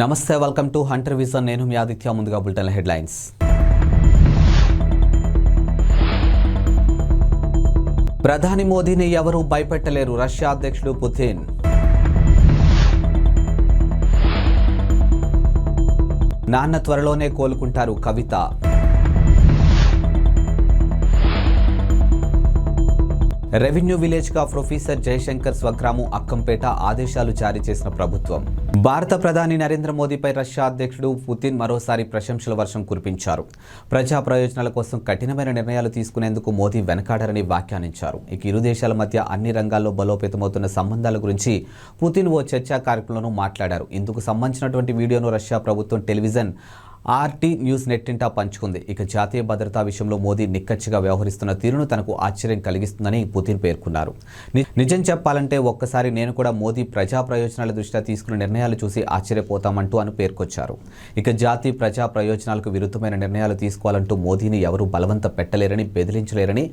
నమస్తే, welcome to Hunter vision. నేను మీ ఆదిత్య. ముందుగా బులెటిన్ హెడ్లైన్స్. ప్రధాని మోదీని ఎవరూ భయపెట్టలేరు, రష్యా అధ్యక్షుడు పుతిన్. నాన్న త్వరలోనే కోలుకుంటారు, కవిత. రెవెన్యూ విలేజ్గా ప్రొఫెసర్ జయశంకర్ స్వగ్రామం అక్కంపేట ఆదేశాలు జారీ చేసిన ప్రభుత్వం. భారత ప్రధాని నరేంద్ర మోదీపై రష్యా అధ్యక్షుడు పుతిన్ మరోసారి ప్రశంసల వర్షం కురిపించారు. ప్రజా ప్రయోజనాల కోసం కఠినమైన నిర్ణయాలు తీసుకునేందుకు మోదీ వెనకాడరని వ్యాఖ్యానించారు. ఇక ఇరు దేశాల మధ్య అన్ని రంగాల్లో బలోపేతమవుతున్న సంబంధాల గురించి పుతిన్ ఓ చర్చా కార్యక్రమంలో మాట్లాడారు. ఇందుకు సంబంధించినటువంటి వీడియోను రష్యా ప్రభుత్వం టెలివిజన్ ఆర్టీ న్యూస్ నెట్టింటా పంచుకుంది. ఇక జాతీయ భద్రతా విషయంలో మోదీ నిక్కచ్చిగా వ్యవహరిస్తున్న తీరును తనకు ఆశ్చర్యం కలిగిస్తుందని పుతిన్ పేర్కొన్నారు. నిజం చెప్పాలంటే ఒక్కసారి నేను కూడా మోదీ ప్రజా ప్రయోజనాల దృష్ట్యా తీసుకున్న నిర్ణయాలు చూసి ఆశ్చర్యపోతామంటూ అని పేర్కొచ్చారు. ఇక జాతీయ ప్రజా ప్రయోజనాలకు విరుద్ధమైన నిర్ణయాలు తీసుకోవాలంటూ మోదీని ఎవరూ బలవంత పెట్టలేరని, బెదిరించలేరని,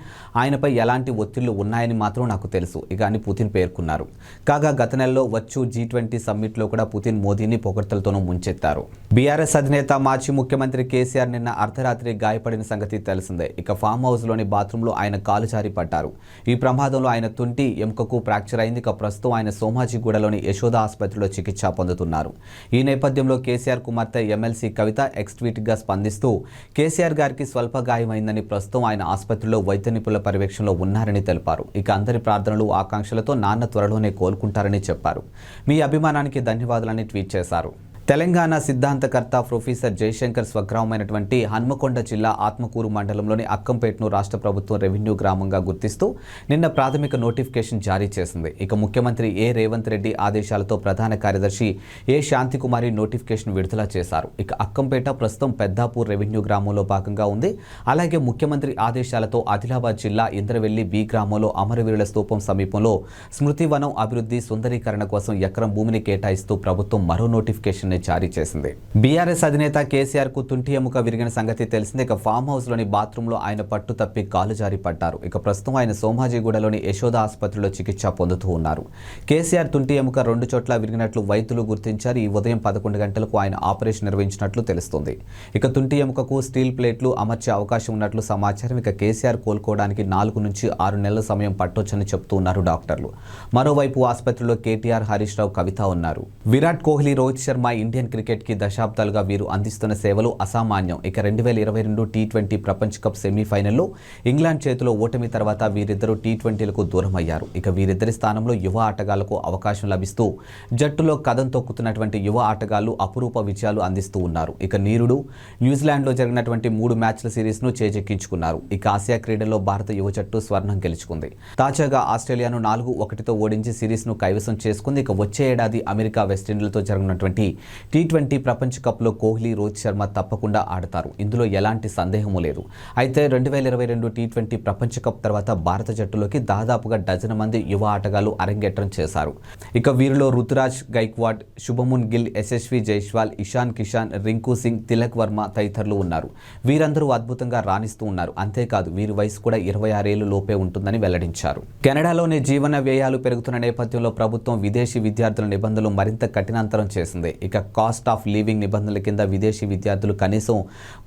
ఆయనపై ఎలాంటి ఒత్తిళ్లు ఉన్నాయని మాత్రం నాకు తెలుసు ఇక అని పుతిన్ పేర్కొన్నారు. కాగా గత నెలలో వచ్చు G20 సమ్మిట్లో కూడా పుతిన్ మోదీని పొగడ్తలతోనూ ముంచెత్తారు. బీఆర్ఎస్ అధినేత మాజీ ముఖ్యమంత్రి కేసీఆర్ నిన్న అర్ధరాత్రి గాయపడిన సంగతి తెలిసిందే. ఇక ఫామ్ హౌస్లోని బాత్రూంలో ఆయన కాలు జారి పడ్డారు. ఈ ప్రమాదంలో ఆయన తుంటి ఎముకకు ఫ్రాక్చర్ అయింది. ఇక ప్రస్తుతం ఆయన సోమాజిగూడలోని యశోద ఆసుపత్రిలో చికిత్స పొందుతున్నారు. ఈ నేపథ్యంలో కేసీఆర్ కుమార్తె ఎమ్మెల్సీ కవిత ఎక్స్ ట్వీట్గా స్పందిస్తూ కేసీఆర్ గారికి స్వల్ప గాయమైందని, ప్రస్తుతం ఆయన ఆసుపత్రిలో వైద్య నిపుణుల పర్యవేక్షణలో ఉన్నారని తెలిపారు. ఇక అందరి ప్రార్థనలు, ఆకాంక్షలతో నాన్న త్వరలోనే కోలుకుంటారని చెప్పారు. మీ అభిమానానికి ధన్యవాదాలని ట్వీట్ చేశారు. తెలంగాణ సిద్ధాంతకర్త ప్రొఫెసర్ జయశంకర్ స్వగ్రామమైనటువంటి హన్మకొండ జిల్లా ఆత్మకూరు మండలంలోని అక్కంపేటను రాష్ట్ర ప్రభుత్వం రెవెన్యూ గ్రామంగా గుర్తిస్తూ నిన్న ప్రాథమిక నోటిఫికేషన్ జారీ చేసింది. ఇక ముఖ్యమంత్రి రేవంత్ రెడ్డి ఆదేశాలతో ప్రధాన కార్యదర్శి శాంతికుమారి నోటిఫికేషన్ విడుదల చేశారు. ఇక అక్కంపేట ప్రస్తుతం పెద్దాపూర్ రెవెన్యూ గ్రామంలో భాగంగా ఉంది. అలాగే ముఖ్యమంత్రి ఆదేశాలతో ఆదిలాబాద్ జిల్లా ఇంద్రవెల్లి బి గ్రామంలో అమరవీరుల స్తూపం సమీపంలో స్మృతివనం అభివృద్ధి సుందరీకరణ కోసం ఎకరం భూమిని కేటాయిస్తూ ప్రభుత్వం మరో నోటిఫికేషన్ జారీ చేసింది. బీఆర్ఎస్ అధినేత కేసీఆర్ కు తుంటి ఎముక విరిగిన సంగతి తెలిసిందే. ఇక ఫామ్ హౌస్ లోని బాత్రూంలో ఆయన పట్టు తప్పి కాలు జారి పడ్డారు. ఇక ప్రస్తుతం ఆయన సోమాజిగూడలోని యశోద ఆసుపత్రిలో చికిత్స పొందుతూ ఉన్నారు. కేసీఆర్ తుంటి ఎముక 2 చోట్ల విరిగినట్లు వైద్యులు గుర్తించారు. ఈ ఉదయం 11 గంటలకు ఆయన ఆపరేషన్ నిర్వహించినట్లు తెలుస్తుంది. ఇక తుంటి ఎముకకు స్టీల్ ప్లేట్లు అమర్చే అవకాశం ఉన్నట్లు సమాచారం. ఇక కేసీఆర్ కోలుకోవడానికి 4 నుంచి 6 నెలల సమయం పట్టొచ్చని చెబుతూ ఉన్నారు డాక్టర్లు. మరోవైపు ఆసుపత్రిలో కేటీఆర్, హరీష్ రావు, కవిత ఉన్నారు. విరాట్ కోహ్లీ, రోహిత్ శర్మ ఇండియన్ క్రికెట్కి దశాబ్దాలుగా వీరు అందిస్తున్న సేవలు అసామాన్యం. ఇక 2022 T20 ప్రపంచ కప్ సెమీఫైనల్లో ఇంగ్లాండ్ చేతిలో ఓటమి తర్వాత వీరిద్దరూ T20లకు దూరమయ్యారు. ఇక వీరిద్దరి స్థానంలో యువ ఆటగాళ్లకు అవకాశం లభిస్తూ జట్టులో కదం తొక్కుతున్నటువంటి యువ ఆటగాళ్లు అపురూప విజయాలు అందిస్తూ ఉన్నారు. ఇక నీరుడు న్యూజిలాండ్లో జరిగినటువంటి 3 మ్యాచ్ల సిరీస్ను చేజెక్కించుకున్నారు. ఇక ఆసియా క్రీడల్లో భారత యువ జట్టు స్వర్ణం గెలుచుకుంది. తాజాగా ఆస్ట్రేలియాను 4-1తో ఓడించి సిరీస్ను కైవసం చేసుకుంది. ఇక వచ్చే ఏడాది అమెరికా, వెస్టిండీలతో జరగనున్నటువంటి T20 ప్రపంచ కప్లో కోహ్లీ, రోహిత్ శర్మ తప్పకుండా ఆడతారు. ఇందులో ఎలాంటి సందేహము లేదు. అయితే 2022 T20 ప్రపంచ కప్ తర్వాత భారత జట్టులోకి దాదాపుగా డజన్ మంది యువ ఆటగాళ్లు అరంగేట్రం చేశారు. ఇక వీరిలో రుతురాజ్ గైక్వాడ్, శుభమున్ గిల్, యశస్వి జైస్వాల్, ఇషాన్ కిషాన్, రింకు సింగ్, తిలక్ వర్మ తదితరులు ఉన్నారు. వీరందరూ అద్భుతంగా రాణిస్తూ ఉన్నారు. అంతేకాదు వీరి వయసు కూడా 26 ఏళ్ల లోపే ఉంటుందని వెల్లడించారు. కెనడాలోని జీవన వ్యయాలు పెరుగుతున్న నేపథ్యంలో ప్రభుత్వం విదేశీ విద్యార్థుల నిబంధనలు మరింత కఠినాంతరం చేసింది. ఇక కాస్ట్ ఆఫ్ లివింగ్ నిబంధనల కింద విదేశీ విద్యార్థులు కనీసం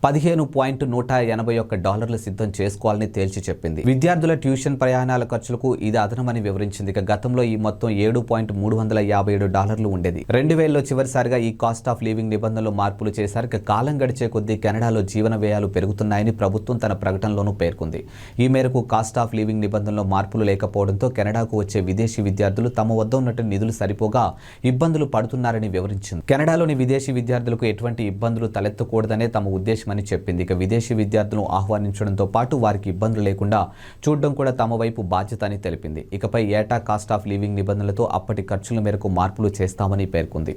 $15.181 సిద్ధం చేసుకోవాలని తేల్చి చెప్పింది. విద్యార్థుల ట్యూషన్, ప్రయాణాల ఖర్చులకు ఇది అదనమని వివరించింది. ఇక గతంలో ఈ మొత్తం $7.357 ఉండేది. 2000లో చివరిసారిగా ఈ కాస్ట్ ఆఫ్ లివింగ్ నిబంధనలు మార్పులు చేశారు. ఇక కాలం గడిచే కొద్దీ కెనడాలో జీవన వ్యయాలు పెరుగుతున్నాయని ప్రభుత్వం తన ప్రకటనలోనూ పేర్కొంది. ఈ మేరకు కాస్ట్ ఆఫ్ లివింగ్ నిబంధనలో మార్పులు లేకపోవడంతో కెనడాకు వచ్చే విదేశీ విద్యార్థులు తమ వద్ద ఉన్నట్టు నిధులు సరిపోగా ఇబ్బందులు పడుతున్నారని వివరించింది. కెనడాలోని విదేశీ విద్యార్థులకు ఎటువంటి ఇబ్బందులు తలెత్తకూడదనే తమ ఉద్దేశమని చెప్పింది. ఇక విదేశీ విద్యార్థులను ఆహ్వానించడంతో పాటు వారికి ఇబ్బందులు లేకుండా చూడడం కూడా తమ వైపు బాధ్యత అని తెలిపింది. ఇకపై ఏటా కాస్ట్ ఆఫ్ లివింగ్ నిబంధనలతో అప్పటి ఖర్చుల మేరకు మార్పులు చేస్తామని పేర్కొంది.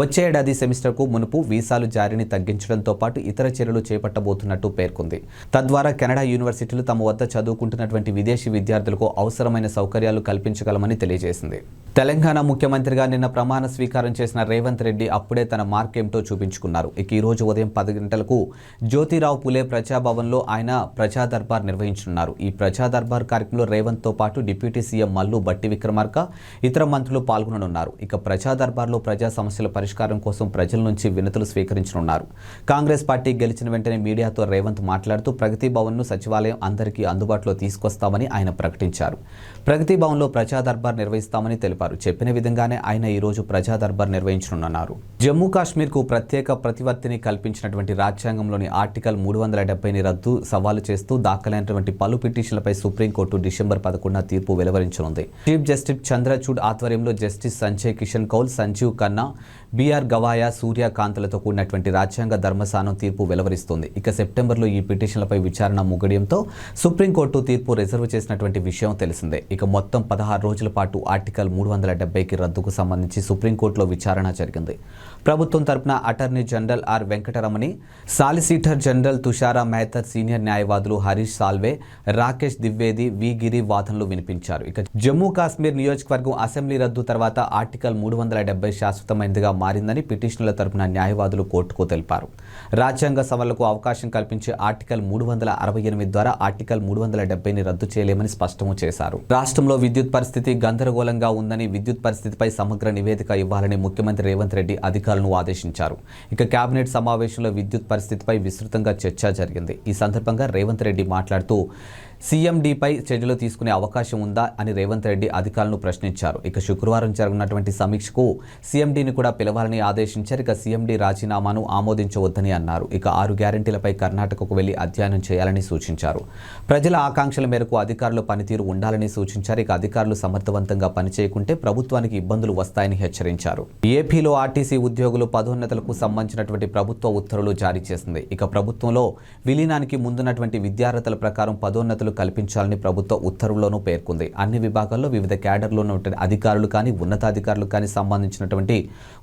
వచ్చే ఏడాది సెమిస్టర్కు మునుపు వీసాలు జారీని తగ్గించడంతో పాటు ఇతర చర్యలు చేపట్టబోతున్నట్టు పేర్కొంది. తద్వారా కెనడా యూనివర్సిటీలు తమ వద్ద చదువుకుంటున్నటువంటి విదేశీ విద్యార్థులకు అవసరమైన సౌకర్యాలు కల్పించగలమని తెలియజేసింది. తెలంగాణ ముఖ్యమంత్రిగా నిన్న ప్రమాణ స్వీకారం చేసిన రేవంత్ రెడ్డి అప్పుడే తన మార్క్ ఏమిటో చూపించుకున్నారు. ఇక ఈ రోజు ఉదయం 10 గంటలకు జ్యోతిరావు పులే ప్రజాభవన్లో ఆయన ప్రజా దర్బార్ నిర్వహించనున్నారు. ఈ ప్రజా దర్బార్ కార్యక్రమంలో రేవంత్తో పాటు డిప్యూటీ సీఎం మల్లు బట్టి విక్రమార్క ఇతర మంత్రులు పాల్గొననున్నారు. ఇక ప్రజా దర్బార్లో ప్రజా సమస్యల పరిష్కారం కోసం ప్రజల నుంచి వినతులు స్వీకరించనున్నారు. కాంగ్రెస్ పార్టీ గెలిచిన వెంటనే మీడియాతో రేవంత్ మాట్లాడుతూ ప్రగతి భవన్ను సచివాలయం అందరికీ అందుబాటులో తీసుకొస్తామని ఆయన ప్రకటించారు. ప్రగతి భవన్లో ప్రజా దర్బార్ నిర్వహిస్తామని తెలిపారు. చెప్పిన విధంగానే ఆయన ఈ రోజు ప్రజా దర్బార్ నిర్వహించనున్నారు. జమ్మూ కాశ్మీర్కు ప్రత్యేక ప్రతిపత్తిని కల్పించినటువంటి రాజ్యాంగంలోని ఆర్టికల్ 370ని రద్దు సవాలు చేస్తూ దాఖలైనటువంటి పలు పిటిషన్లపై సుప్రీంకోర్టు డిసెంబర్ 11న తీర్పు వెలువరించనుంది. చీఫ్ జస్టిస్ చంద్రచూడ్ ఆధ్వర్యంలో జస్టిస్ సంజయ్ కిషన్ కౌల్, సంజీవ్ ఖన్నా, బిఆర్ గవాయా, సూర్యకాంత్లతో కూడినటువంటి రాజ్యాంగ ధర్మస్థానం తీర్పు వెలువరిస్తుంది. ఇక సెప్టెంబర్లో ఈ పిటిషన్లపై విచారణ ముగియడంతో సుప్రీంకోర్టు తీర్పు రిజర్వ్ చేసినటువంటి విషయం తెలిసిందే. ఇక మొత్తం 16 రోజుల పాటు ఆర్టికల్ 370కి రద్దుకు సంబంధించి సుప్రీంకోర్టులో విచారణ జరిగింది. ప్రభుత్వం తరపున attorney general R Venkataramani, solicitor general Tushar Mehta, senior న్యాయవాదులు హరీష్ సాల్వే, రాకేష్ ద్వివేది, వి గిరి వాదనలు వినిపించారు. ఇక జమ్మూ కాశ్మీర్ నియోజకవర్గం అసెంబ్లీ రద్దు తర్వాత ఆర్టికల్ 370 శాశ్వతమైనదిగా మారిందని పిటిషనర్ల తరపున న్యాయవాదులు కోర్టుకు తెలిపారు. రాజ్యాంగ సవరణలకు అవకాశం కల్పించే ఆర్టికల్ 368 ద్వారా ఆర్టికల్ 370ని రద్దు చేయలేమని స్పష్టం చేశారు. రాష్ట్రంలో విద్యుత్ పరిస్థితి గందరగోళంగా ఉందని, విద్యుత్ పరిస్థితిపై సమగ్ర నివేదిక ఇవ్వాలని ముఖ్యమంత్రి రేవంత్ రెడ్డి అధికారులను ఆదేశించారు. ఇక కేబినెట్ సమావేశంలో విద్యుత్ పరిస్థితిపై విస్తృతంగా చర్చ జరిగింది. ఈ సందర్భంగా రేవంత్ రెడ్డి మాట్లాడుతూ సీఎండీపై చర్యలు తీసుకునే అవకాశం ఉందా అని రేవంత్ రెడ్డి అధికారులను ప్రశ్నించారు. ఇక శుక్రవారం జరగనున్నటువంటి సమీక్షకు సీఎండీని కూడా పిలవాలని ఆదేశించారు. ఇక సీఎండీ రాజీనామాను ఆమోదించవద్దని అన్నారు. ఇక 6 గ్యారెంటీలపై కర్ణాటకకు వెళ్లి అధ్యయనం చేయాలని సూచించారు. ప్రజల ఆకాంక్షల మేరకు అధికారుల పనితీరు ఉండాలని సూచించారు. ఇక అధికారులు సమర్థవంతంగా పనిచేయకుంటే ప్రభుత్వానికి ఇబ్బందులు వస్తాయని హెచ్చరించారు. ఏపీలో ఆర్టీసీ ఉద్యోగులు పదోన్నతులకు సంబంధించినటువంటి ప్రభుత్వ ఉత్తర్వులు జారీ చేసింది. ఇక ప్రభుత్వంలో విలీనానికి ముందున్నటువంటి విద్యార్హతల ప్రకారం పదోన్నతులు కల్పించాలని ప్రభుత్వ ఉత్తర్వుల్లోనూ పేర్కొంది. అన్ని విభాగాల్లో వివిధ క్యాడర్లో ఉన్న అధికారులు కానీ ఉన్నతాధికారులు కానీ సంబంధించినటువంటి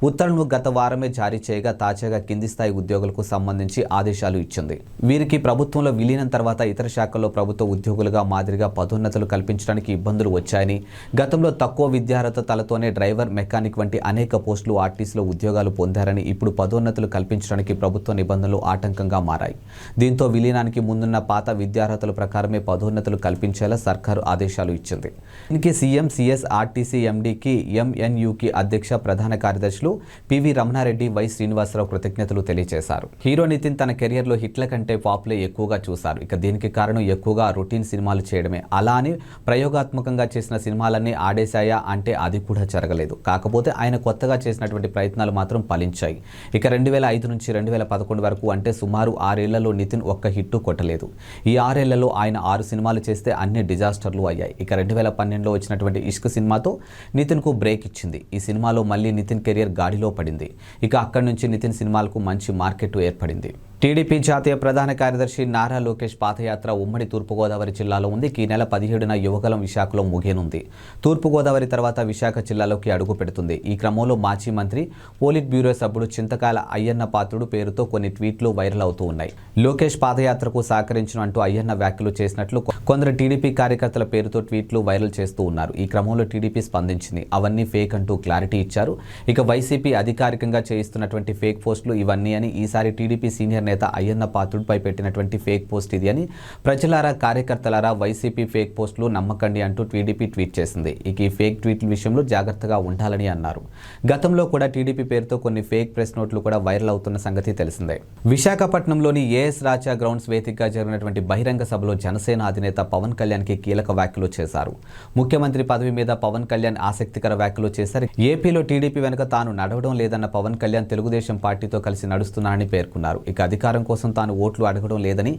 ఉత్తర్వులను గత వారమే జారీ చేయగా తాజాగా కింది స్థాయి ఉద్యోగులకు సంబంధించి ఆదేశాలు ఇచ్చింది. వీరికి ప్రభుత్వంలో విలీనం తర్వాత ఇతర శాఖల్లో ప్రభుత్వ ఉద్యోగులుగా మాదిరిగా పదోన్నతులు కల్పించడానికి ఇబ్బందులు వచ్చాయని, గతంలో తక్కువ విద్యార్హతలతోనే డ్రైవర్, మెకానిక్ వంటి అనేక పోస్టులు ఆర్టీసీలో ఉద్యోగాలు పొందారని, ఇప్పుడు పదోన్నతులు కల్పించడానికి ప్రభుత్వ నిబంధనలు ఆటంకంగా మారాయి. దీంతో విలీనానికి ముందున్న పాత విద్యార్హతల ప్రకారమే పదోన్నతులు కల్పించేలా సర్కారు ఆదేశాలు ఇచ్చింది. దీనికి సీఎం, సీఎస్, ఆర్టీసీ ఎండీకి, ఎంఎన్యూకి అధ్యక్ష ప్రధాన కార్యదర్శులు పివి రమణారెడ్డి, వై శ్రీనివాసరావు కృతజ్ఞతలు తెలియజేశారు. హీరో నితిన్ తన కెరియర్లో హిట్ల కంటే ఫ్లాప్లే ఎక్కువగా చూశారు. ఇక దీనికి కారణం ఎక్కువగా రొటీన్ సినిమాలు చేయడమే. అలా అని ప్రయోగాత్మకంగా చేసిన సినిమాలన్నీ ఆడేశాయా అంటే అది కూడా జరగలేదు. కాకపోతే ఆయన కొత్తగా చేసినటువంటి ప్రయత్నాలు మాత్రం ఫలించాయి. ఇక 2005 నుంచి 2011 వరకు అంటే సుమారు 6 ఏళ్లలో నితిన్ ఒక్క హిట్టు కొట్టలేదు. ఈ 6 ఏళ్లలో ఆయన 6 సినిమాలు చేస్తే అన్ని డిజాస్టర్లు అయ్యాయి. ఇక 2012లో వచ్చినటువంటి ఇష్క్ సినిమాతో నితిన్కు బ్రేక్ ఇచ్చింది. ఈ సినిమాలో మళ్ళీ నితిన్ కెరియర్ గాడిలో పడింది. ఇక అక్కడి నుంచి నితిన్ సినిమాలకు మంచి మార్కెట్ ఏర్పడింది. టీడీపీ జాతీయ ప్రధాన కార్యదర్శి నారా లోకేష్ పాదయాత్ర ఉమ్మడి తూర్పుగోదావరి జిల్లాలో ఉంది. ఈ నెల 17న యువగలం విశాఖలో ముగియనుంది. తూర్పుగోదావరి తర్వాత విశాఖ జిల్లాలోకి అడుగు పెడుతుంది. ఈ క్రమంలో మాజీ మంత్రి, పోలిట్ బ్యూరో సభ్యుడు చింతకాయల అయ్యన్న పాత్రుడు పేరుతో కొన్ని ట్వీట్లు వైరల్ అవుతూ ఉన్నాయి. లోకేష్ పాదయాత్రకు సహకరించిన అంటూ అయ్యన్న వ్యాఖ్యలు చేసినట్లు కొందరు టీడీపీ కార్యకర్తల పేరుతో ట్వీట్లు వైరల్ చేస్తూ ఉన్నారు. ఈ క్రమంలో టీడీపీ స్పందించింది. అవన్నీ ఫేక్ అంటూ క్లారిటీ ఇచ్చారు. ఇక వైసీపీ అధికారికంగా చేయిస్తున్నటువంటి ఫేక్ పోస్టులు ఇవన్నీ అని, ఈసారి టీడీపీ సీనియర్ నేత అయ్యన్న పాత్రుడిపై పెట్టినటువంటి ఫేక్ పోస్ట్ ఇది అని, ప్రజలారా, కార్యకర్తలారా వైసీపీ ఫేక్ పోస్టులు నమ్మకండి అంటూ టీడీపీ ట్వీట్ చేసింది. ఇక ఈ ఫేక్ ట్వీట్ల విషయంలో జాగ్రత్తగా ఉండాలని అన్నారు. గతంలో కూడా టీడీపీ పేరుతో కొన్ని ఫేక్ ప్రెస్ నోట్లు కూడా వైరల్ అవుతున్న సంగతి తెలిసిందే. విశాఖపట్నంలోని ఏఎస్ రాజా గ్రౌండ్స్ వేదికగా జరిగినటువంటి బహిరంగ సభలో జనసేన అధినేత పవన్ కళ్యాణ్కి కీలక వ్యాఖ్యలు చేశారు. ముఖ్యమంత్రి పదవి మీద పవన్ కళ్యాణ్ ఆసక్తికర వ్యాఖ్యలు చేశారు. ఏపీలో టీడీపీ వెనుక తాను నడవడం లేదన్న పవన్ కళ్యాణ్ తెలుగుదేశం పార్టీతో కలిసి నడుస్తున్నారని పేర్కొన్నారు. ఇక అధికారం కోసం తాను ఓట్లు అడగడం లేదని,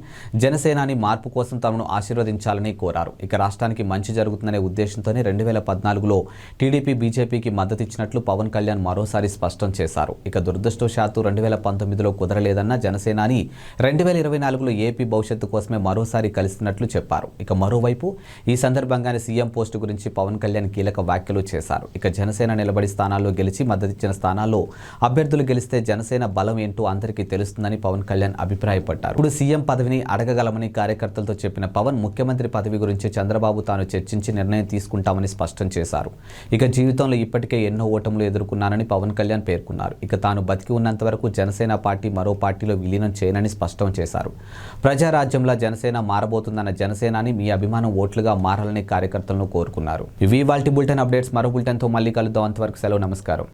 జనసేనాని మార్పు కోసం తమను ఆశీర్వదించాలని కోరారు. ఇక రాష్ట్రానికి మంచి జరుగుతుందనే ఉద్దేశంతోనే 2014లో టీడీపీ బీజేపీకి మద్దతు ఇచ్చినట్లు పవన్ కళ్యాణ్ మరోసారి స్పష్టం చేశారు. ఇక దురదృష్టవశాత్తు 2019లో కుదరలేదన్న జనసేనాని 2024లో ఏపీ భవిష్యత్తు కోసమే మరోసారి కలిసినట్లు చెప్పారు. ఇక మరోవైపు ఈ సందర్భంగానే సీఎం పోస్టు గురించి పవన్ కళ్యాణ్ కీలక వ్యాఖ్యలు చేశారు. ఇక జనసేన నిలబడి స్థానాల్లో గెలిచి మద్దతిచ్చిన స్థానాల్లో అభ్యర్థులు గెలిస్తే జనసేన బలం ఏంటో అందరికీ తెలుస్తుందని పవన్ కళ్యాణ్ అభిప్రాయపడ్డారు. ఇప్పుడు సీఎం పదవిని అడగగలమని కార్యకర్తలతో చెప్పిన పవన్ ముఖ్యమంత్రి పదవి గురించి చంద్రబాబు తాను చర్చించి నిర్ణయం తీసుకుంటామని స్పష్టం చేశారు. ఇక జీవితంలో ఇప్పటికే ఎన్నో ఓటములు ఎదుర్కొన్నానని పవన్ కళ్యాణ్ పేర్కొన్నారు. ఇక తాను బతికి ఉన్నంత వరకు జనసేన పార్టీ మరో పార్టీలో విలీనం చేయనని స్పష్టం చేశారు. ప్రజారాజ్యంలో జనసేన మారబోతుందన్న జనసేనాని మీ అభిమానం ఓట్లుగా మారాలని కార్యకర్తలను కోరుకున్నారు. ఇవి ఇవాల్టి బులెటిన్ అప్డేట్స్. మరో బులెటిన్తో మళ్ళీ కలుద్దాం. అంతవరకు సెలవు. నమస్కారం.